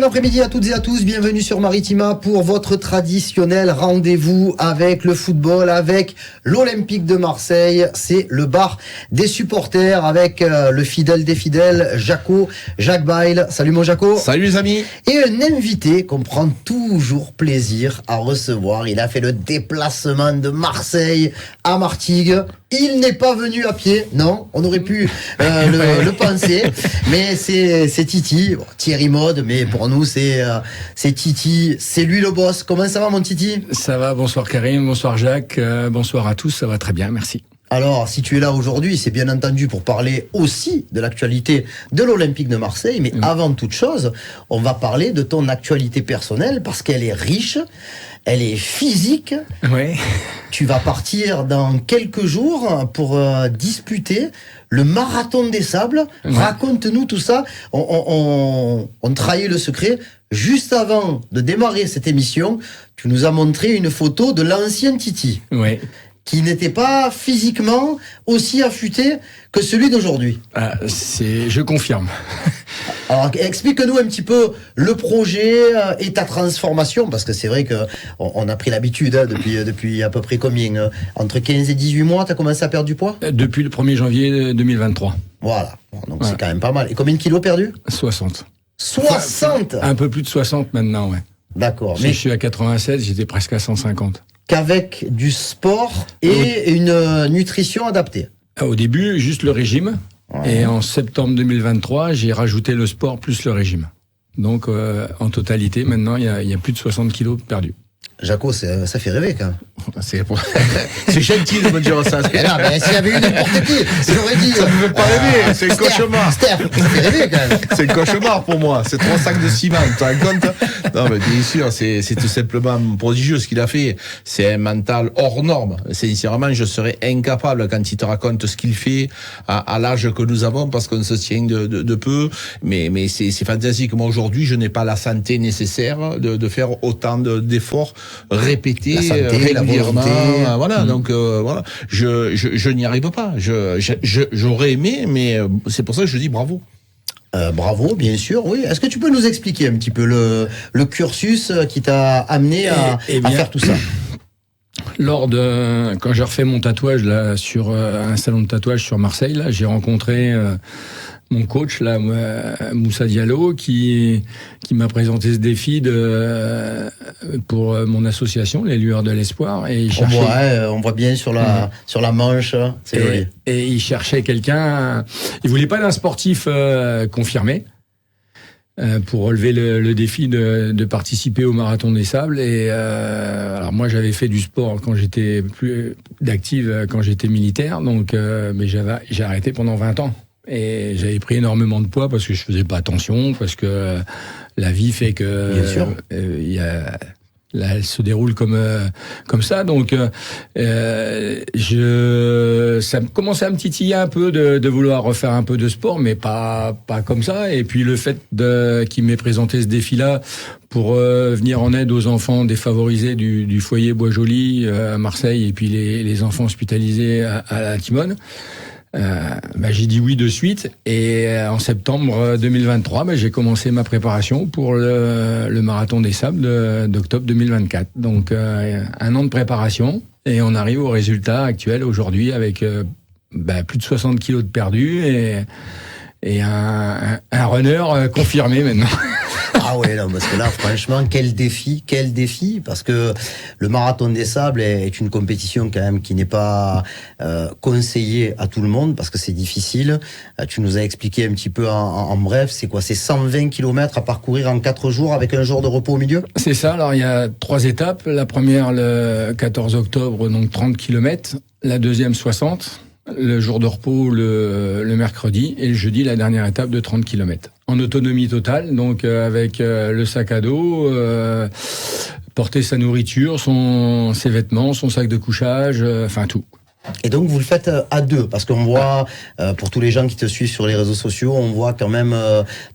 bon après-midi à toutes et à tous, bienvenue sur Maritima pour votre traditionnel rendez-vous avec le football, avec l'Olympique de Marseille. C'est le bar des supporters avec le fidèle des fidèles, Jacques Bail. Salut mon Jaco. Salut les amis. Et un invité qu'on prend toujours plaisir à recevoir. Il a fait le déplacement de Marseille à Martigues. Il n'est pas venu à pied, non, on aurait pu le penser, mais c'est Titi, bon, Thierry Mode, mais pour nous c'est Titi, c'est lui le boss. Comment ça va mon Titi ? Ça va, bonsoir Karim, bonsoir Jacques, bonsoir à tous, ça va très bien, merci. Alors, si tu es là aujourd'hui, c'est bien entendu pour parler aussi de l'actualité de l'Olympique de Marseille, mais avant toute chose, on va parler de ton actualité personnelle parce qu'elle est riche, elle est physique. Oui. Tu vas partir dans quelques jours pour disputer le marathon des sables. Ouais. Raconte-nous tout ça. On trahit le secret. Juste avant de démarrer cette émission, tu nous as montré une photo de l'ancien Titi. Oui. Qui n'était pas physiquement aussi affûté que celui d'aujourd'hui. Je confirme. Alors, explique-nous un petit peu le projet et ta transformation, parce que c'est vrai que on a pris l'habitude depuis à peu près combien entre 15 et 18 mois, tu as commencé à perdre du poids ? Depuis le 1er janvier 2023. Voilà, donc voilà. C'est quand même pas mal. Et combien de kilos perdus ? 60. 60 ? Un peu plus de 60 maintenant, ouais. D'accord. Mais je suis à 87, j'étais presque à 150. Qu'avec du sport et une nutrition adaptée. Au début, juste le régime. Ouais. Et en septembre 2023, j'ai rajouté le sport plus le régime. Donc, en totalité, maintenant, il y a plus de 60 kilos perdus. Jaco, ça fait rêver quand même. C'est gentil de me dire ça. Non, mais s'il y avait eu n'importe qui, j'aurais dit. Ça ne me fait pas rêver, c'est un cauchemar. Ça fait rêver quand même. C'est un cauchemar pour moi. C'est 3 sacs de ciment, tu te rends compte ? Non, mais bien sûr, c'est tout simplement prodigieux ce qu'il a fait. C'est un mental hors norme. Sincèrement, je serais incapable quand il te raconte ce qu'il fait à l'âge que nous avons, parce qu'on se tient de peu. Mais c'est fantastique. Moi, aujourd'hui, je n'ai pas la santé nécessaire de faire autant d'efforts répétés, régulièrement. Voilà, donc voilà, je n'y arrive pas. J'aurais aimé, mais c'est pour ça que je dis bravo. Bravo, bien sûr, oui. Est-ce que tu peux nous expliquer un petit peu le cursus qui t'a amené à faire tout ça ? Quand j'ai refait mon tatouage là sur un salon de tatouage sur Marseille, là, j'ai rencontré mon coach là, Moussa Diallo, qui m'a présenté ce défi pour mon association, les Lueurs de l'Espoir. Et on voit bien sur la manche. C'est joli. Et il cherchait quelqu'un. Il voulait pas d'un sportif confirmé. Pour relever le défi de participer au marathon des sables. Et alors moi j'avais fait du sport quand j'étais plus d'active quand j'étais militaire, donc mais j'ai arrêté pendant 20 ans. Et j'avais pris énormément de poids parce que je faisais pas attention, parce que la vie fait que bien sûr. Là, elle se déroule comme ça, donc ça me commençait à me titiller un peu de vouloir refaire un peu de sport, mais pas comme ça. Et puis le fait qu'il m'ait présenté ce défi-là pour venir en aide aux enfants défavorisés du foyer Bois-Joli à Marseille, et puis les enfants hospitalisés à la Timone. J'ai dit oui de suite, et en septembre 2023, j'ai commencé ma préparation pour le marathon des sables d'octobre 2024. Donc un an de préparation, et on arrive au résultat actuel aujourd'hui avec plus de 60 kilos de perdus et un runner confirmé maintenant. Ah ouais, non, parce que là, franchement, quel défi, parce que le marathon des sables est une compétition quand même qui n'est pas conseillée à tout le monde, parce que c'est difficile. Tu nous as expliqué un petit peu en bref, c'est quoi ? C'est 120 km à parcourir en 4 jours avec un jour de repos au milieu ? C'est ça, alors il y a 3 étapes. La première, le 14 octobre, donc 30 km. La deuxième, 60. Le jour de repos le mercredi, et le jeudi la dernière étape de 30 km. En autonomie totale, donc avec le sac à dos, porter sa nourriture, ses vêtements, son sac de couchage, enfin tout. Et donc vous le faites à deux, parce qu'on voit, pour tous les gens qui te suivent sur les réseaux sociaux, on voit quand même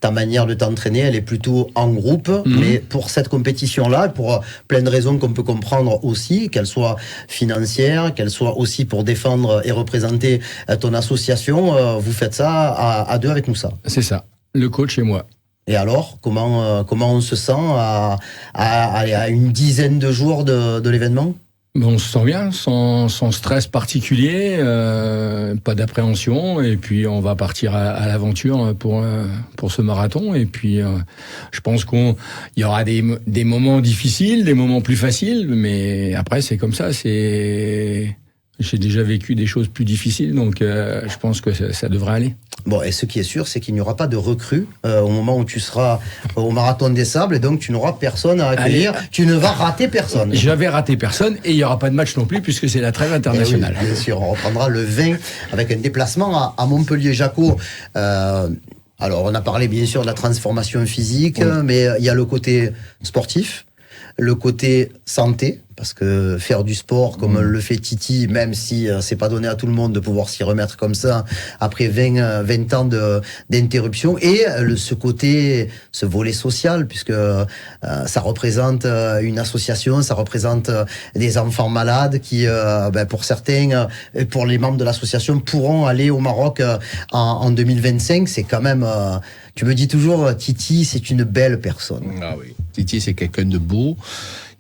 ta manière de t'entraîner, elle est plutôt en groupe, mais pour cette compétition-là, pour plein de raisons qu'on peut comprendre aussi, qu'elles soient financières, qu'elles soient aussi pour défendre et représenter ton association, vous faites ça à deux avec Moussa. C'est ça, le coach et moi. Et alors, comment on se sent à une dizaine de jours de l'événement ? On se sent bien, sans stress particulier, pas d'appréhension, et puis on va partir à l'aventure pour ce marathon. Et puis je pense qu'il y aura des moments difficiles, des moments plus faciles, mais après c'est comme ça. J'ai déjà vécu des choses plus difficiles, donc je pense que ça devrait aller. Bon, et ce qui est sûr, c'est qu'il n'y aura pas de recrues au moment où tu seras au Marathon des Sables, et donc tu n'auras personne à accueillir. Allez, tu ne vas rater personne. Je vais rater personne, et il n'y aura pas de match non plus, puisque c'est la trêve internationale. Oui, bien sûr, on reprendra le 20 avec un déplacement à Montpellier. Jaco, alors on a parlé bien sûr de la transformation physique, mais il y a le côté sportif, le côté santé, parce que faire du sport comme le fait Titi, même si c'est pas donné à tout le monde de pouvoir s'y remettre comme ça après 20 ans d'interruption, et ce volet social, puisque ça représente une association, ça représente des enfants malades qui, pour certains, pour les membres de l'association, pourront aller au Maroc en 2025. C'est quand même... tu me dis toujours, Titi, c'est une belle personne. Ah oui, Titi, c'est quelqu'un de beau.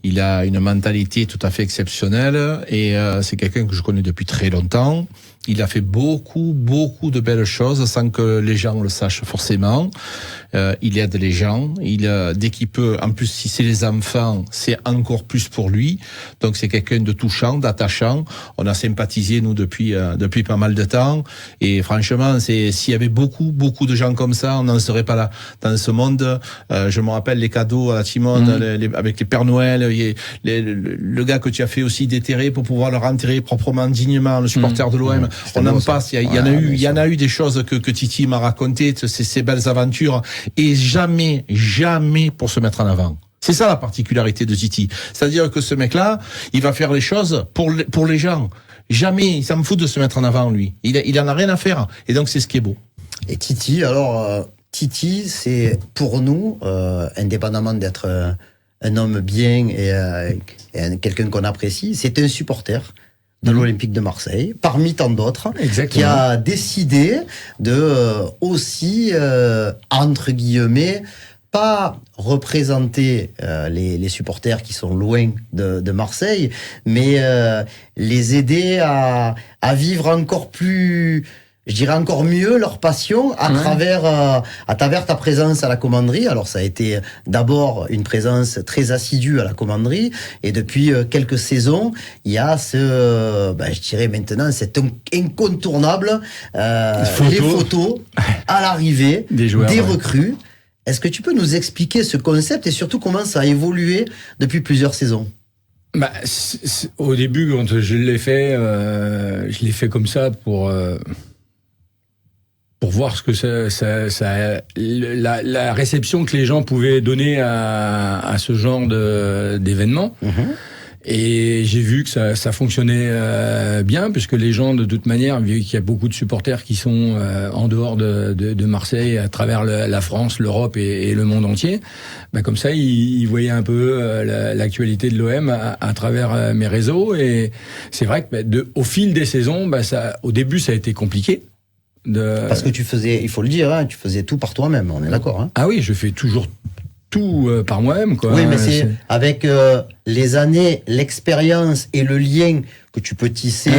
Il a une mentalité tout à fait exceptionnelle, et c'est quelqu'un que je connais depuis très longtemps. Il a fait beaucoup de belles choses sans que les gens le sachent forcément. Il aide les gens. Dès qu'il peut, en plus si c'est les enfants, c'est encore plus pour lui. Donc c'est quelqu'un de touchant, d'attachant. On a sympathisé nous depuis pas mal de temps. Et franchement, s'il y avait beaucoup de gens comme ça, on n'en serait pas là dans ce monde. Je me rappelle les cadeaux à la Timone, avec les Pères Noël, le gars que tu as fait aussi déterrer pour pouvoir le renterrer proprement, dignement, le supporter de l'OM. On en passe. Il y en a eu des choses que Titi m'a racontées, ces belles aventures, et jamais pour se mettre en avant. C'est ça la particularité de Titi. C'est-à-dire que ce mec-là, il va faire les choses pour les gens. Jamais, il s'en fout de se mettre en avant, lui. Il en a rien à faire. Et donc c'est ce qui est beau. Et Titi, Titi, c'est pour nous, indépendamment d'être un homme bien et quelqu'un qu'on apprécie, c'est un supporter de l'Olympique de Marseille, parmi tant d'autres, qui a décidé de aussi, entre guillemets, pas représenter les supporters qui sont loin de Marseille, mais les aider à vivre encore plus... je dirais encore mieux leur passion à travers ta présence à la commanderie. Alors ça a été d'abord une présence très assidue à la commanderie, et depuis quelques saisons, il y a je dirais maintenant, c'est incontournable, les photos à l'arrivée des recrues. Est-ce que tu peux nous expliquer ce concept et surtout comment ça a évolué depuis plusieurs saisons ? Au début, quand je l'ai fait comme ça pour voir ce que la réception que les gens pouvaient donner à ce genre d'événement. Et j'ai vu que ça fonctionnait bien, puisque les gens, de toute manière, vu qu'il y a beaucoup de supporters qui sont en dehors de Marseille, à travers la France, l'Europe et le monde entier, comme ça, ils voyaient un peu l'actualité de l'OM à travers mes réseaux. Et c'est vrai que au fil des saisons, au début, ça a été compliqué. Parce que tu faisais, il faut le dire, tu faisais tout par toi-même, on est d'accord. Ah oui, je fais toujours tout par moi-même, quoi. Oui, mais c'est avec les années, l'expérience et le lien que tu peux tisser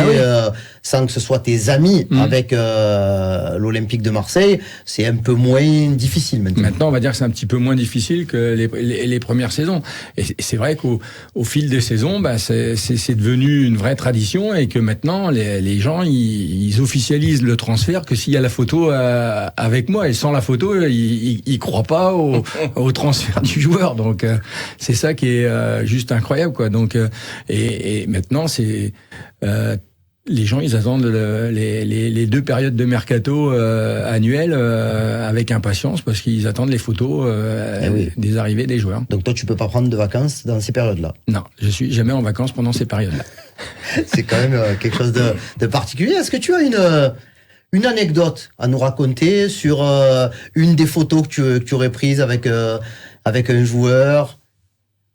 sans que ce soit tes amis avec l'Olympique de Marseille, c'est un peu moins difficile maintenant. Maintenant, on va dire que c'est un petit peu moins difficile que les premières saisons. Et c'est vrai qu'au fil des saisons, c'est devenu une vraie tradition, et que maintenant, les gens, ils officialisent le transfert que s'il y a la photo avec moi, et sans la photo, ils croient pas au transfert du joueur. Donc, c'est ça qui est juste incroyable, quoi. Donc, et maintenant, c'est les gens, ils attendent les 2 périodes de mercato annuelles avec impatience, parce qu'ils attendent les photos des arrivées des joueurs. Donc toi, tu peux pas prendre de vacances dans ces périodes-là? Non, je suis jamais en vacances pendant ces périodes-là. C'est quand même quelque chose de particulier. Est-ce que tu as une anecdote à nous raconter sur une des photos que tu aurais prises avec un joueur?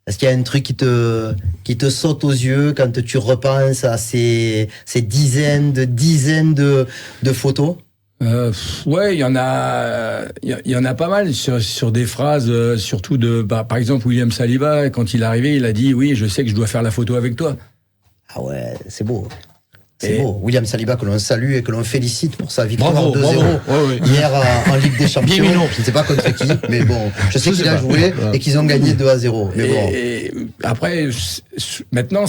Est-ce qu'il y a un truc qui te saute aux yeux quand tu repenses à ces dizaines de photos? Ouais, il y en a pas mal sur des phrases, surtout par exemple William Saliba, quand il est arrivé, il a dit oui, je sais que je dois faire la photo avec toi. Ah ouais, c'est beau. C'est beau. William Saliba, que l'on salue et que l'on félicite pour sa victoire 2-0 hier en Ligue des Champions. Je ne sais pas contre qui, mais bon, je sais qu'il a joué et qu'ils ont gagné 2-0. Mais bon. Et après, maintenant,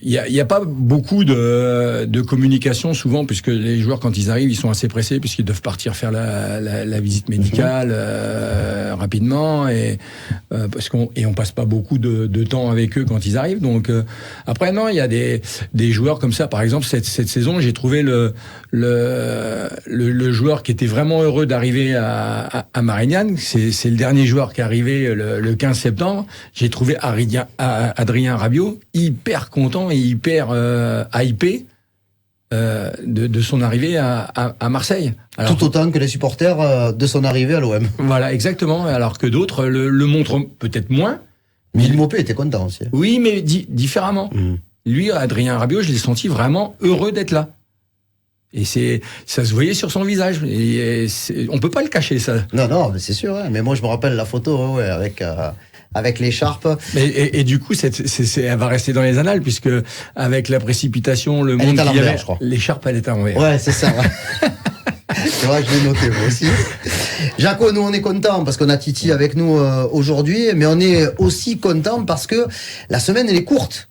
il y a pas beaucoup de communication souvent, puisque les joueurs, quand ils arrivent, ils sont assez pressés puisqu'ils doivent partir faire la visite médicale rapidement et parce on passe pas beaucoup de temps avec eux quand ils arrivent. Donc après non, il y a des joueurs comme ça. Par exemple, cette saison, j'ai trouvé le joueur qui était vraiment heureux d'arriver à Marignane. C'est le dernier joueur qui est arrivé le 15 septembre. J'ai trouvé Adrien Rabiot hyper content et hyper hypé de son arrivée à Marseille. Alors, tout autant que les supporters de son arrivée à l'OM. Voilà, exactement. Alors que d'autres le montrent peut-être moins. Mille Mopé était content aussi. Oui, mais différemment. Lui, Adrien Rabiot, je l'ai senti vraiment heureux d'être là. Et ça se voyait sur son visage. Et on peut pas le cacher, ça. Non, mais c'est sûr. Hein. Mais moi, je me rappelle la photo avec l'écharpe. Et du coup, elle va rester dans les annales, puisque avec la précipitation, le monde qu'il y avait, l'écharpe, elle est à l'envers. Ouais, c'est ça. Ouais. C'est vrai que je l'ai noté, moi aussi. Jaco, nous, on est contents parce qu'on a Titi avec nous aujourd'hui, mais on est aussi contents parce que la semaine, elle est courte.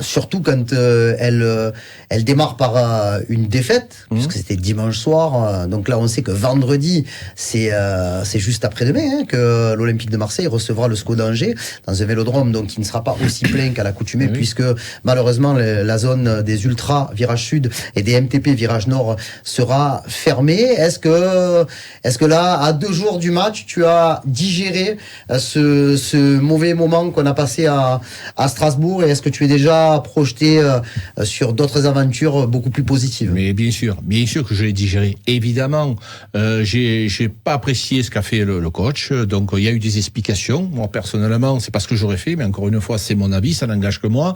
Surtout quand elle démarre par une défaite, puisque c'était dimanche soir. Donc là, on sait que vendredi, c'est juste après-demain hein, que l'Olympique de Marseille recevra le SCO d'Angers dans un vélodrome, donc qui ne sera pas aussi plein qu'à l'accoutumée, puisque malheureusement la zone des ultras virage sud et des MTP virage nord sera fermée. Est-ce que là, à 2 jours du match, tu as digéré ce mauvais moment qu'on a passé à Strasbourg, et est-ce que tu es déjà projeté sur d'autres aventures beaucoup plus positives? Mais bien sûr que je l'ai digéré. Évidemment, j'ai pas apprécié ce qu'a fait le coach. Donc il y a eu des explications. Moi personnellement, c'est pas ce que j'aurais fait, mais encore une fois, c'est mon avis, ça n'engage que moi.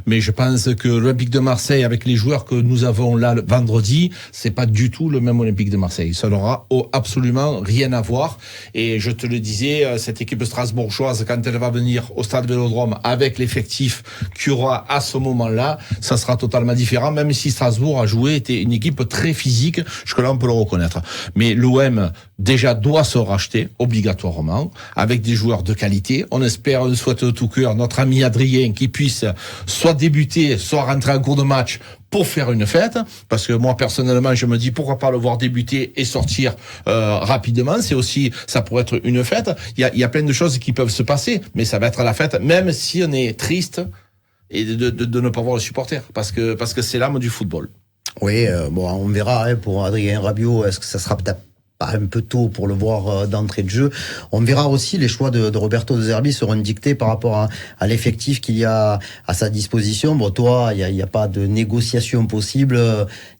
Mais je pense que l'Olympique de Marseille, avec les joueurs que nous avons là le vendredi, c'est pas du tout le même Olympique de Marseille. Ça n'aura absolument rien à voir. Et je te le disais, cette équipe strasbourgeoise, quand elle va venir au stade Vélodrome avec l'effectif qu'il y aura à ce moment-là, ça sera totalement différent, même si Strasbourg a joué, était une équipe très physique, jusque-là on peut le reconnaître. Mais l'OM, déjà, doit se racheter, obligatoirement, avec des joueurs de qualité. On espère, on souhaite de tout cœur, notre ami Adrien, qui puisse soit débuter, soit rentrer en cours de match, pour faire une fête, parce que moi personnellement je me dis pourquoi pas le voir débuter et sortir rapidement, ça pourrait être une fête. Il y a plein de choses qui peuvent se passer, mais ça va être la fête, même si on est triste et de ne pas voir le supporter, parce que c'est l'âme du football. Oui, bon, on verra hein, pour Adrien Rabiot, est-ce que ça sera peut-être pas un peu tôt pour le voir d'entrée de jeu. On verra aussi, les choix de Roberto De Zerbi seront dictés par rapport à l'effectif qu'il y a à sa disposition. Bon, toi, il y a pas de négociation possible.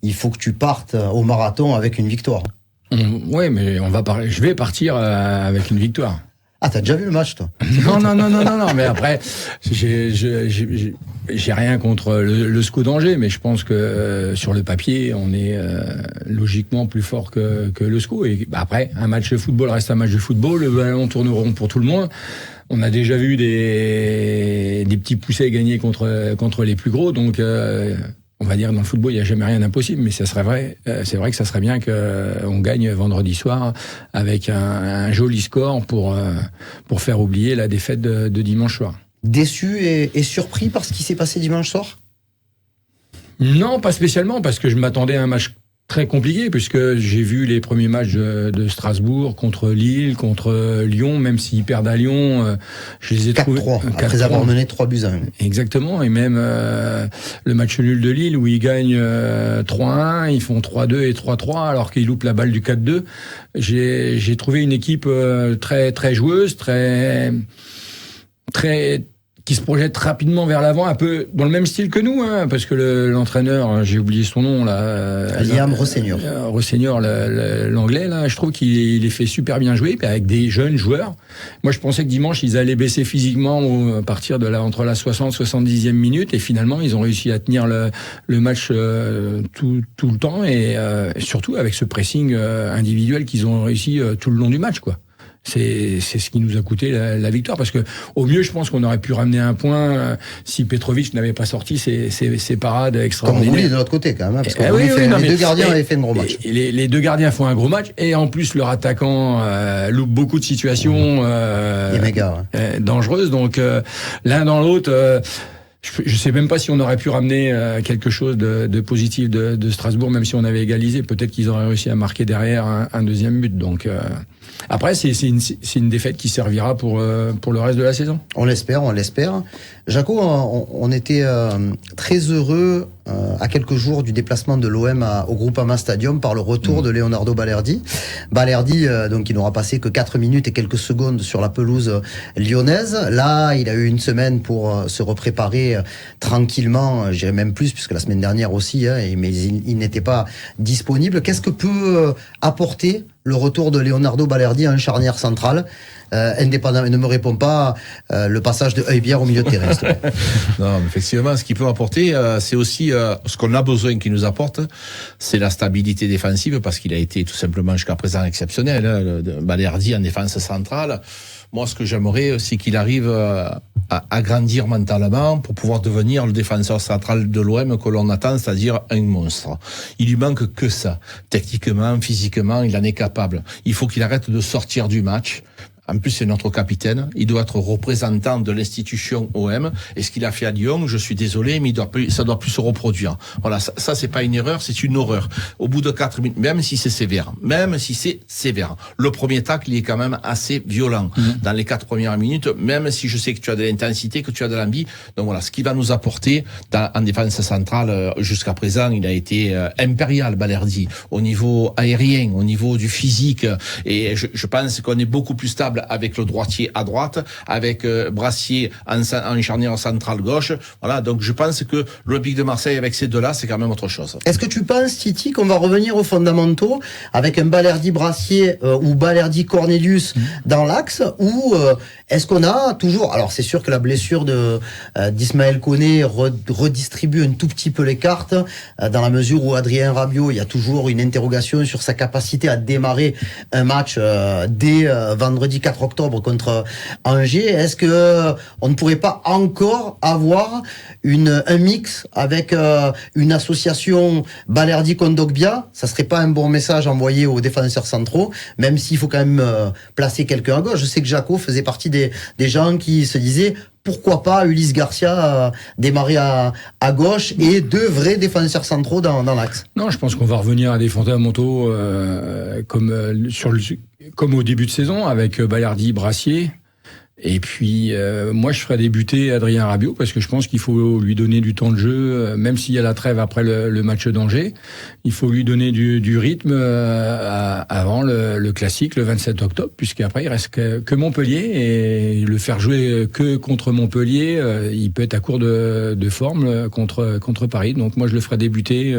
Il faut que tu partes au marathon avec une victoire. Oui, mais je vais partir avec une victoire. Ah, t'as déjà vu le match, toi? Non, mais après, j'ai rien contre le SCO d'Angers, mais je pense que sur le papier, on est logiquement plus fort que le SCO. Et après, un match de football reste un match de football, le ballon tourne rond pour tout le monde. On a déjà vu des petits poussets gagner contre les plus gros, donc on va dire dans le football, il n'y a jamais rien d'impossible, mais ça serait vrai. C'est vrai que ça serait bien qu'on gagne vendredi soir avec un joli score pour faire oublier la défaite de dimanche soir. Déçu et surpris par ce qui s'est passé dimanche soir? Non, pas spécialement, parce que je m'attendais à un match très compliqué, puisque j'ai vu les premiers matchs de Strasbourg contre Lille, contre Lyon, même s'ils perdent à Lyon, je les ai trouvés 4-3, après avoir mené 3-1. Exactement, et même le match nul de Lille où ils gagnent 3-1, ils font 3-2 et 3-3 alors qu'ils loupent la balle du 4-2. J'ai trouvé une équipe très très joueuse, très qui se projette rapidement vers l'avant, un peu dans le même style que nous, hein, parce que l'entraîneur, j'ai oublié son nom là, Liam Rosseigneur. Rosseigneur, l'anglais là, je trouve qu'il les fait super bien jouer, puis avec des jeunes joueurs. Moi, je pensais que dimanche ils allaient baisser physiquement à partir de entre la 60-70e minute, et finalement ils ont réussi à tenir le match tout le temps, et surtout avec ce pressing individuel qu'ils ont réussi tout le long du match, quoi. C'est ce qui nous a coûté la victoire, parce que au mieux je pense qu'on aurait pu ramener un point si Petrovic n'avait pas sorti ses parades extraordinaires. Comme on voulait de l'autre côté quand même, hein, parce que les deux gardiens avaient fait un gros match. Les deux gardiens font un gros match, et en plus leur attaquant loupe beaucoup de situations dangereuses, donc l'un dans l'autre. Je sais même pas si on aurait pu ramener quelque chose de positif de Strasbourg, même si on avait égalisé. Peut-être qu'ils auraient réussi à marquer derrière un deuxième but. Donc après, c'est une défaite qui servira pour le reste de la saison. On l'espère. Jaco, on était très heureux à quelques jours du déplacement de l'OM au Groupama Stadium par le retour de Leonardo Balerdi. Balerdi, donc, il n'aura passé que 4 minutes et quelques secondes sur la pelouse lyonnaise. Là, il a eu une semaine pour se repréparer tranquillement, je dirais même plus, puisque la semaine dernière aussi, mais il n'était pas disponible. Qu'est-ce que peut apporter le retour de Leonardo Balerdi en charnière centrale? Indépendant, ne me répond pas le passage de Heubière au milieu de terrain. Non, mais effectivement, ce qu'il peut apporter, c'est aussi ce qu'on a besoin qu'il nous apporte, c'est la stabilité défensive, parce qu'il a été tout simplement jusqu'à présent exceptionnel. Balerdi en défense centrale. Moi, ce que j'aimerais, c'est qu'il arrive à grandir mentalement pour pouvoir devenir le défenseur central de l'OM que l'on attend, c'est-à-dire un monstre. Il lui manque que ça. Techniquement, physiquement, il en est capable. Il faut qu'il arrête de sortir du match. En plus, c'est notre capitaine. Il doit être représentant de l'institution OM. Et ce qu'il a fait à Lyon, je suis désolé, mais ça doit plus se reproduire. Voilà, ça c'est pas une erreur, c'est une horreur. Au bout de 4 minutes, même si c'est sévère, le premier tacle, il est quand même assez violent. Dans les 4 premières minutes, même si je sais que tu as de l'intensité, que tu as de l'envie. Donc voilà, ce qu'il va nous apporter en défense centrale, jusqu'à présent, il a été impérial, Balerdi, au niveau aérien, au niveau du physique. Et je pense qu'on est beaucoup plus stable avec le droitier à droite, avec Brassier en charnière centrale gauche. Voilà, donc je pense que l'Olympique de Marseille, avec ces deux-là, c'est quand même autre chose. Est-ce que tu penses, Titi, qu'on va revenir aux fondamentaux avec un Balerdi-Brassier ou Balerdi-Cornelius dans l'axe, ou est-ce qu'on a toujours... Alors c'est sûr que la blessure d'Ismaël Koné redistribue un tout petit peu les cartes, dans la mesure où Adrien Rabiot, il y a toujours une interrogation sur sa capacité à démarrer un match dès vendredi 4 octobre contre Angers. Est-ce que on ne pourrait pas encore avoir un mix avec une association Balerdi-Kondogbia? Ça serait pas un bon message envoyé aux défenseurs centraux, même s'il faut quand même placer quelqu'un à gauche. Je sais que Jaco faisait partie des gens qui se disaient pourquoi pas Ulysse Garcia démarrer à gauche et 2 vrais défenseurs centraux dans l'axe. Non, je pense qu'on va revenir à des fondamentaux comme au début de saison avec Balerdi, Brassier. Et puis moi je ferais débuter Adrien Rabiot, parce que je pense qu'il faut lui donner du temps de jeu, même s'il y a la trêve après le match d'Angers. Il faut lui donner du rythme avant le classique le 27 octobre, puisqu'après il reste que Montpellier, et le faire jouer que contre Montpellier, il peut être à court de forme contre Paris. Donc moi je le ferai débuter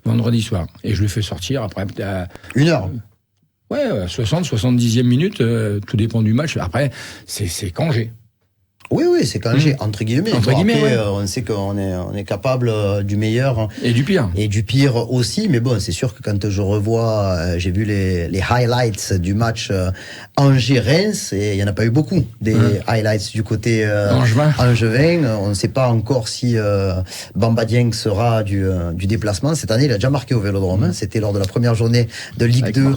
vendredi soir, et je le fais sortir après 1 heure. Ouais, 70e minute, tout dépend du match. Après, c'est Angers. Oui, c'est Angers, entre guillemets. Après, on sait qu'on est capable du meilleur. Et du pire. Et du pire aussi. Mais bon, c'est sûr que quand je revois, j'ai vu les highlights du match Angers-Reims, et il n'y en a pas eu beaucoup, des highlights du côté angevin. On ne sait pas encore si Bamba Dieng sera du déplacement. Cette année, il a déjà marqué au Vélodrome. C'était lors de la première journée de Ligue 2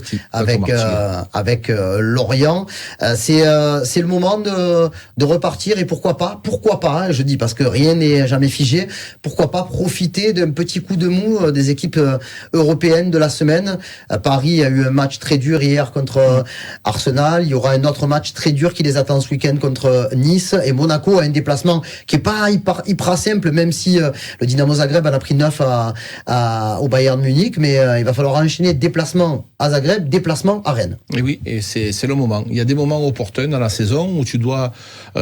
avec Lorient. C'est le moment de repartir. Et pourquoi pas, je dis, parce que rien n'est jamais figé, pourquoi pas profiter d'un petit coup de mou des équipes européennes de la semaine. Paris a eu un match très dur hier contre Arsenal. Il y aura un autre match très dur qui les attend ce week-end contre Nice. Et Monaco a un déplacement qui est pas hyper simple, même si le Dynamo Zagreb en a pris 9 au Bayern Munich. Mais il va falloir enchaîner déplacement à Zagreb, déplacement à Rennes. Et oui, et c'est le moment. Il y a des moments opportuns dans la saison où tu dois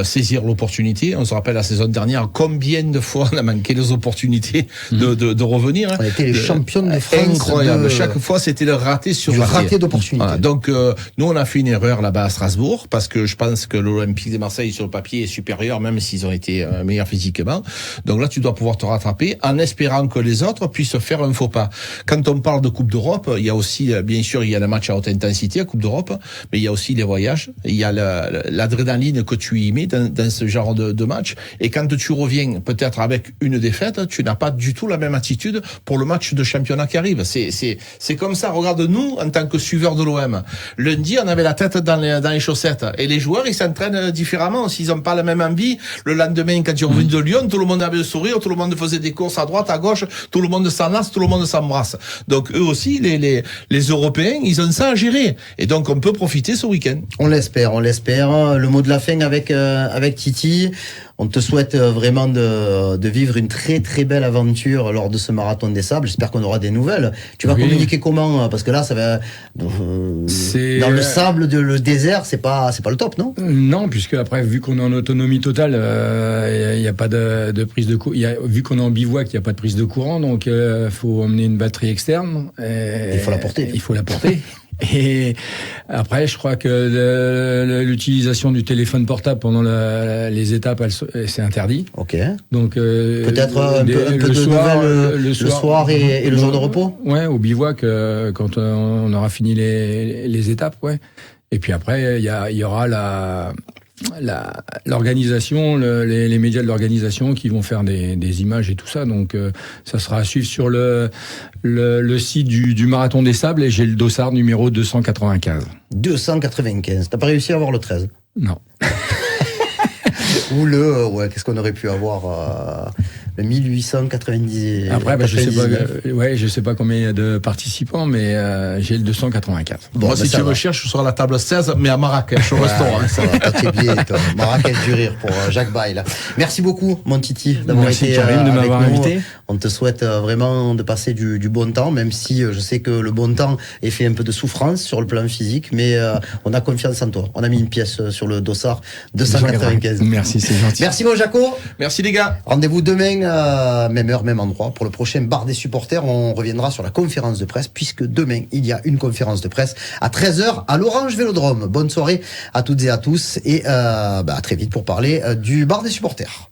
saisir saisir l'opportunité. On se rappelle la saison dernière, combien de fois on a manqué les opportunités de revenir. On était les champions de France. Incroyable. Chaque fois, c'était le raté sur du raté. raté d'opportunité. Voilà. Donc, nous, on a fait une erreur là-bas à Strasbourg, parce que je pense que l'Olympique de Marseille, sur le papier, est supérieur, même s'ils ont été meilleurs physiquement. Donc là, tu dois pouvoir te rattraper en espérant que les autres puissent faire un faux pas. Quand on parle de Coupe d'Europe, il y a aussi, bien sûr, il y a le match à haute intensité, à Coupe d'Europe, mais il y a aussi les voyages, il y a l'adrénaline que tu y mets dans ce genre de match. Et quand tu reviens peut-être avec une défaite, tu n'as pas du tout la même attitude pour le match de championnat qui arrive. C'est comme ça. Regarde, nous, en tant que suiveurs de l'OM, lundi, on avait la tête dans les chaussettes. Et les joueurs, ils s'entraînent différemment. S'ils n'ont pas la même envie, le lendemain, quand tu reviens de Lyon, tout le monde avait le sourire, tout le monde faisait des courses à droite, à gauche, tout le monde s'enlace, tout le monde s'embrasse. Donc, eux aussi, les Européens, ils ont ça à gérer. Et donc, on peut profiter ce week-end. On l'espère. Le mot de la fin avec Titi. On te souhaite vraiment de vivre une très très belle aventure lors de ce marathon des sables. J'espère qu'on aura des nouvelles. Tu vas communiquer comment? Parce que là, ça va dans le sable, le désert, c'est pas le top, non? Non, puisque après, vu qu'on est en autonomie totale, il n'y a pas de prise de courant. Vu qu'on est en bivouac, il n'y a pas de prise de courant, donc faut emmener une batterie externe. Il faut la porter. Il faut la porter. Et après, je crois que l'utilisation du téléphone portable pendant les étapes, c'est interdit. Ok. Donc peut-être un peu de nouvelles le soir et le jour de repos. Ouais, au bivouac quand on aura fini les étapes, ouais. Et puis après, il y aura l'organisation, les médias de l'organisation qui vont faire des images et tout ça. Donc ça sera à suivre sur le site du Marathon des Sables, et j'ai le dossard numéro 295. 295. T'as pas réussi à avoir le 13? Non. Ou qu'est-ce qu'on aurait pu avoir le 1890. Après, je sais pas combien il y a de participants, mais j'ai le 284. Bon, moi, si tu recherches sur la table 16, mais à Marrakech, au restaurant. Ça va, t'es bien, toi. Marrakech du rire pour Jacques Bail. Merci beaucoup, mon Titi, d'avoir été Karim, de m'avoir invité. On te souhaite vraiment de passer du bon temps, même si je sais que le bon temps est fait un peu de souffrance sur le plan physique, mais on a confiance en toi. On a mis une pièce sur le dossard 295. Merci, c'est gentil. Merci, mon Jaco. Merci, les gars. Rendez-vous demain, même heure, même endroit, pour le prochain bar des supporters. On reviendra sur la conférence de presse, puisque demain, il y a une conférence de presse à 13h à l'Orange Vélodrome. Bonne soirée à toutes et à tous, et à très vite pour parler du bar des supporters.